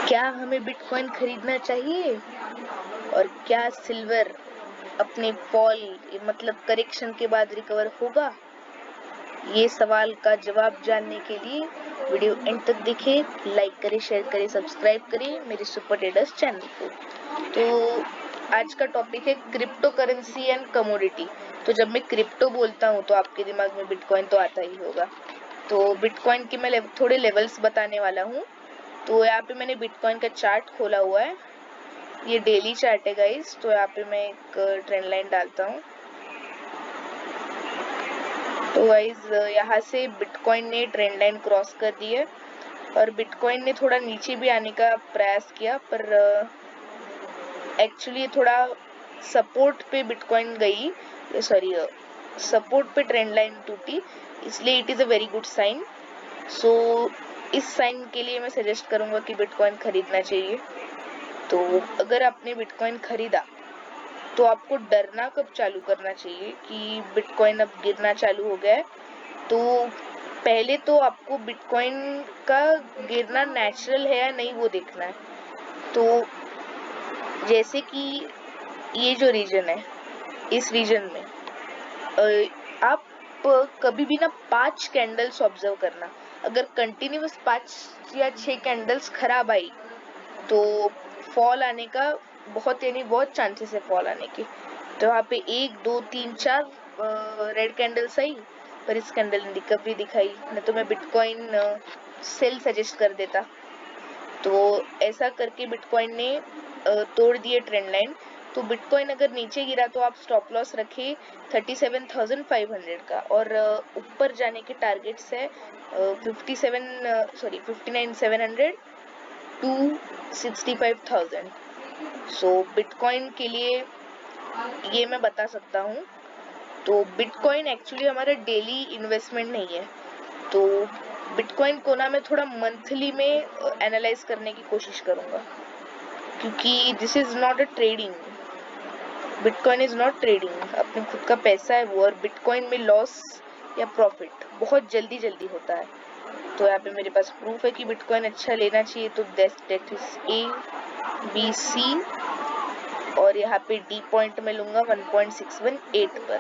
क्या हमें बिटकॉइन खरीदना चाहिए और क्या सिल्वर अपने फॉल मतलब करेक्शन के बाद रिकवर होगा? ये सवाल का जवाब जानने के लिए वीडियो एंड तक देखें, लाइक करें, शेयर करें, सब्सक्राइब करें मेरे सुपर ट्रेडर्स चैनल को। तो आज का टॉपिक है क्रिप्टो करेंसी एंड कमोडिटी। तो जब मैं क्रिप्टो बोलता हूँ तो आपके दिमाग में बिटकॉइन तो आता ही होगा। तो बिटकॉइन के मैं थोड़े लेवल्स बताने वाला हूँ। तो यहाँ पे मैंने बिटकॉइन का चार्ट खोला हुआ है, ये डेली चार्ट है गाइस। तो यहाँ पे मैं एक ट्रेंड लाइन डालता हूँ। तो गाइस यहाँ से बिटकॉइन ने ट्रेंड लाइन क्रॉस कर दी है और बिटकॉइन ने थोड़ा नीचे भी आने का प्रयास किया, पर एक्चुअली थोड़ा सपोर्ट पे बिटकॉइन गई, सॉरी सपोर्ट पे ट्रेंड लाइन टूटी, इसलिए it is a very good sign. So इस साइन के लिए मैं सजेस्ट करूँगा कि बिटकॉइन खरीदना चाहिए। तो अगर आपने बिटकॉइन खरीदा तो आपको डरना कब चालू करना चाहिए कि बिटकॉइन अब गिरना चालू हो गया है? तो पहले तो आपको बिटकॉइन का गिरना नेचुरल है या नहीं वो देखना है। तो जैसे कि ये जो रीजन है, इस रीजन में आप कभी भी ना 5 कैंडल्स ऑब्जर्व करना। अगर कंटिन्यूअस 5 या 6 कैंडल्स खराब आई तो फॉल आने का बहुत चांसेस है फॉल आने के। तो यहाँ पे 1 2 3 4 रेड कैंडल्स आई, पर इस कैंडल ने रिकवरी दिखाई, न तो मैं बिटकॉइन सेल सजेस्ट कर देता। तो ऐसा करके बिटकॉइन ने तोड़ दिए ट्रेंड लाइन। तो बिटकॉइन अगर नीचे गिरा तो आप स्टॉप लॉस रखिए 37,500 का, और ऊपर जाने के टारगेट्स है 59,700 टू 65,000। सो बिटकॉइन के लिए ये मैं बता सकता हूँ। तो बिटकॉइन एक्चुअली हमारा डेली इन्वेस्टमेंट नहीं है। तो बिटकॉइन को ना मैं थोड़ा मंथली में एनालाइज करने की कोशिश करूँगा, क्योंकि this is not a trading. Bitcoin is not trading, अपने खुद का पैसा है वो, और बिटकॉइन में लॉस या प्रॉफिट बहुत जल्दी होता है। तो यहाँ पे मेरे पास प्रूफ है कि बिटकॉइन अच्छा लेना चाहिए। तो डेट इज ABC, और यहाँ पे डी पॉइंट में लूंगा 1.618 पर।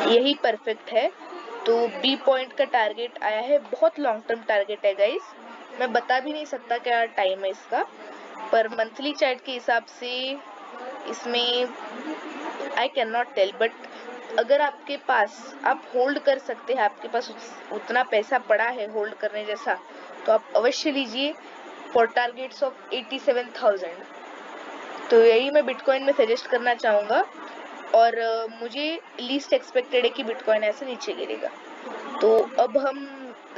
यही परफेक्ट है। तो बी पॉइंट का टारगेट आया है, बहुत लॉन्ग टर्म टारगेट है गाइस, मैं बता भी नहीं सकता क्या टाइम है इसका, पर मंथली चार्ट के हिसाब से इसमें I can not tell. But अगर आपके पास, आप होल्ड कर सकते हैं, आपके पास उतना पैसा पड़ा है होल्ड करने जैसा, तो आप अवश्य लीजिए फॉर टारगेट्स ऑफ 87,000। तो यही मैं बिटकॉइन में सजेस्ट करना चाहूँगा, और मुझे लीस्ट एक्सपेक्टेड है कि बिटकॉइन ऐसे नीचे गिरेगा। तो अब हम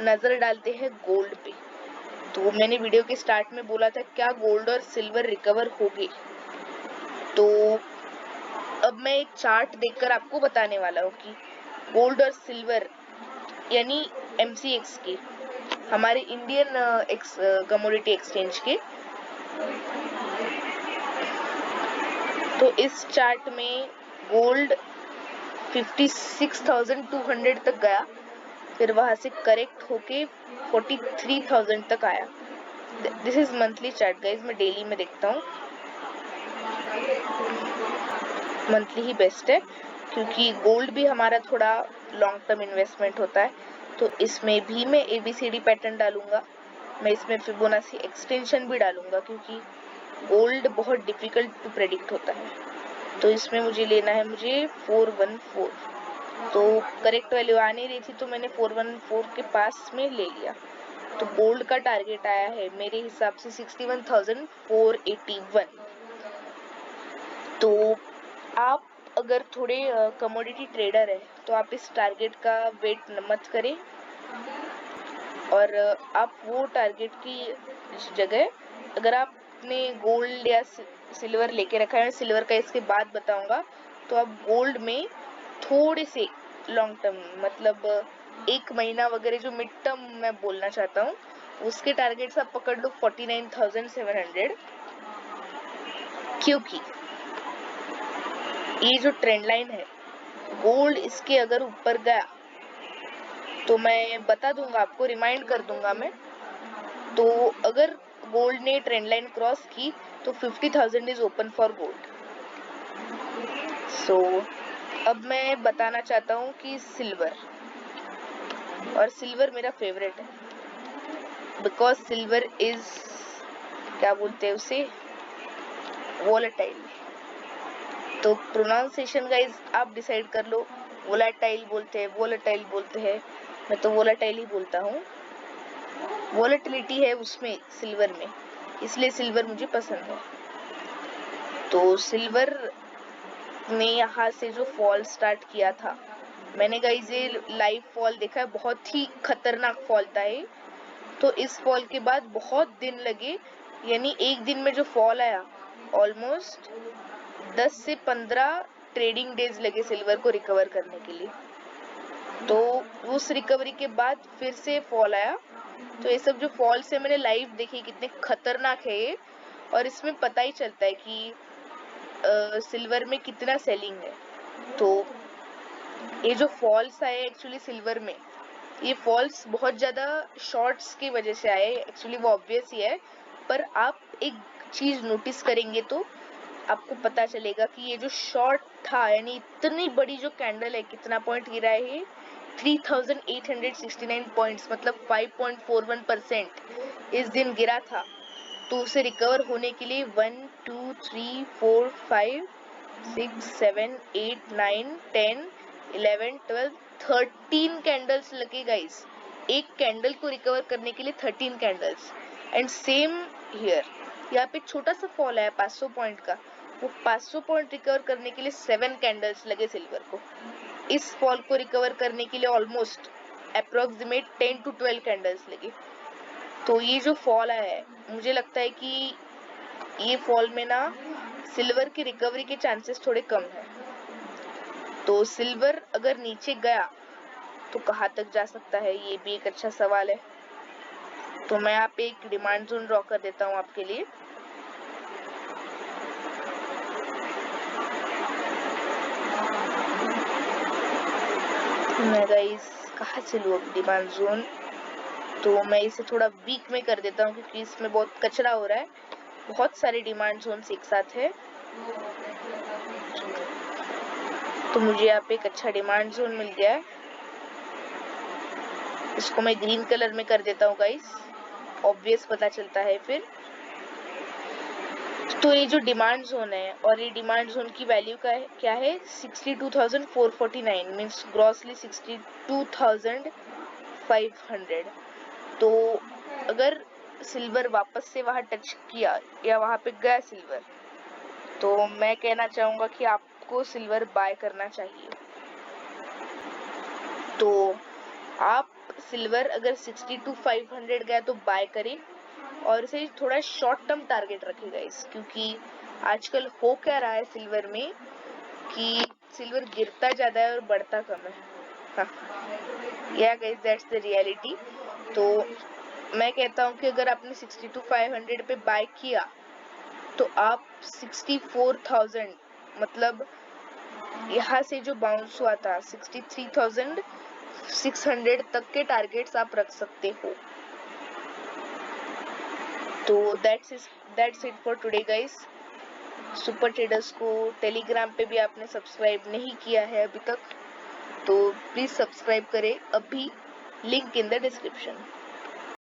नज़र डालते हैं गोल्ड पे। तो मैंने वीडियो के स्टार्ट में बोला था क्या गोल्ड और सिल्वर रिकवर होंगे। तो अब मैं एक चार्ट देखकर आपको बताने वाला हूँ कि गोल्ड और सिल्वर यानी MCX के, हमारे इंडियन कमोडिटी एक्सचेंज के। तो इस चार्ट में गोल्ड 56,200 तक गया, फिर वहां से करेक्ट होके 43,000 तक आया। This is monthly chart guys, मैं डेली में देखता हूँ, मंथली ही बेस्ट है, क्योंकि गोल्ड भी हमारा थोड़ा लॉन्ग टर्म इन्वेस्टमेंट होता है। तो इसमें भी मैं ABCD पैटर्न डालूंगा, मैं इसमें फिबोनाची एक्सटेंशन भी डालूंगा, क्योंकि गोल्ड बहुत डिफिकल्ट टू प्रेडिक्ट होता है। तो इसमें मुझे लेना है 414। तो करेक्ट वैल्यू आ नहीं रही थी, तो मैंने 414 के पास में ले लिया। तो गोल्ड का टारगेट आया है मेरे हिसाब से 61,481। तो आप अगर थोड़े कमोडिटी ट्रेडर है तो आप इस टारगेट का वेट मत करें, और आप वो टारगेट की जगह, अगर आपने गोल्ड या सिल्वर लेके रखा है, सिल्वर का इसके बाद बताऊंगा, तो आप गोल्ड में थोड़े से लॉन्ग टर्म, मतलब 1 महीना वगैरह, जो मिड टर्म मैं बोलना चाहता हूँ, उसके टारगेट्स आप पकड़ लो 49,700। क्योंकि ये जो ट्रेंड लाइन है, गोल्ड इसके अगर ऊपर गया तो मैं बता दूंगा आपको, रिमाइंड कर दूंगा मैं। तो अगर गोल्ड ने ट्रेंड लाइन क्रॉस की तो 50,000 इज ओपन फॉर गोल्ड। सो अब मैं बताना चाहता हूँ कि सिल्वर, और सिल्वर मेरा फेवरेट है बिकॉज सिल्वर इज, क्या बोलते हैं उसे, वोलेटाइल। तो प्रोनाउंसिएशन गाइज आप डिसाइड कर लो, वोलेटाइल बोलते हैं, वोलेटाइल बोलते हैं, मैं तो वोलेटाइल ही बोलता हूँ। वोलेटिलिटी है उसमें सिल्वर में, इसलिए सिल्वर मुझे पसंद है। तो सिल्वर ने यहाँ से जो फॉल स्टार्ट किया था, मैंने गाइज ये लाइव फॉल देखा है, बहुत ही खतरनाक फॉल था ये। तो इस फॉल के बाद बहुत दिन लगे, यानी एक दिन में जो फॉल आया ऑलमोस्ट 10 से 15 ट्रेडिंग डेज लगे सिल्वर को रिकवर करने के लिए। तो उस रिकवरी के बाद फिर से फॉल आया। तो ये सब जो फॉल्स है मैंने लाइव देखी, कितने खतरनाक है ये, और इसमें पता ही चलता है कि सिल्वर में कितना सेलिंग है। तो ये जो फॉल्स आए एक्चुअली सिल्वर में, ये फॉल्स बहुत ज़्यादा शॉर्ट्स की वजह से आए, एक्चुअली वो ऑब्वियस ही है, पर आप एक चीज़ नोटिस करेंगे तो आपको पता चलेगा कि ये जो शॉर्ट था, यानी इतनी बड़ी जो कैंडल है, कितना पॉइंट गिरा है ये, 3869 पॉइंट्स, मतलब 5.41% इस दिन गिरा था। तो उसे रिकवर होने के लिए 1 2 3 4 5 6 7 8 9 10 11 12 13 कैंडल्स लगे गाइस। एक कैंडल को रिकवर करने के लिए 13 कैंडल्स। एंड सेम हियर, यहाँ पे छोटा सा फॉल आया 500 पॉइंट का, वो 500 पॉइंट रिकवर करने के लिए 7 कैंडल्स लगे सिल्वर को। इस फॉल को रिकवर करने के लिए ऑलमोस्ट अप्रोक्सीमेट 10 to 12 कैंडल्स लगे। तो ये जो फॉल आया है, मुझे लगता है कि ये फॉल में ना सिल्वर की रिकवरी के चांसेस थोड़े कम है। तो सिल्वर अगर नीचे गया तो कहाँ तक जा सकता है, ये भी एक अच्छा सवाल है। तो मैं यहाँ पे एक डिमांड जोन ड्रॉ कर देता हूँ आपके लिए। मैं गाइस कहाँ से लूँ डिमांड जोन, तो मैं इसे थोड़ा वीक में कर देता हूँ क्योंकि इसमें बहुत कचरा हो रहा है, बहुत सारे डिमांड जोन एक साथ है। तो मुझे यहाँ पे एक अच्छा डिमांड जोन मिल गया है, इसको मैं ग्रीन कलर में कर देता हूँ गाइस, ऑब्वियस पता चलता है फिर। तो ये जो डिमांड जोन है, और ये डिमांड जोन की वैल्यू का है क्या है, 62,449 मीन्स ग्रॉसली 62,500। तो अगर सिल्वर वापस से वहां टच किया या वहां पे गया सिल्वर, तो मैं कहना चाहूंगा कि आपको सिल्वर बाय करना चाहिए। तो आप सिल्वर अगर 62,500 गया तो बाय करें, और इसे थोड़ा शॉर्ट टर्म टारगेट रखेगा इस, क्योंकि आजकल हो क्या रहा है सिल्वर में कि सिल्वर गिरता ज्यादा है और बढ़ता कम है। या गाइस दैट्स द रियलिटी। तो मैं कहता हूँ कि अगर आपने 62,500 पे बाय किया तो आप 64,000, मतलब यहाँ से जो बाउंस हुआ था 63,600 तक के टारगेट्स आप रख सकते हो। तो that's it for today guys. Super traders को टेलीग्राम पे भी आपने सब्सक्राइब नहीं किया है अभी तक, तो प्लीज सब्सक्राइब करें अभी, लिंक इन द डिस्क्रिप्शन।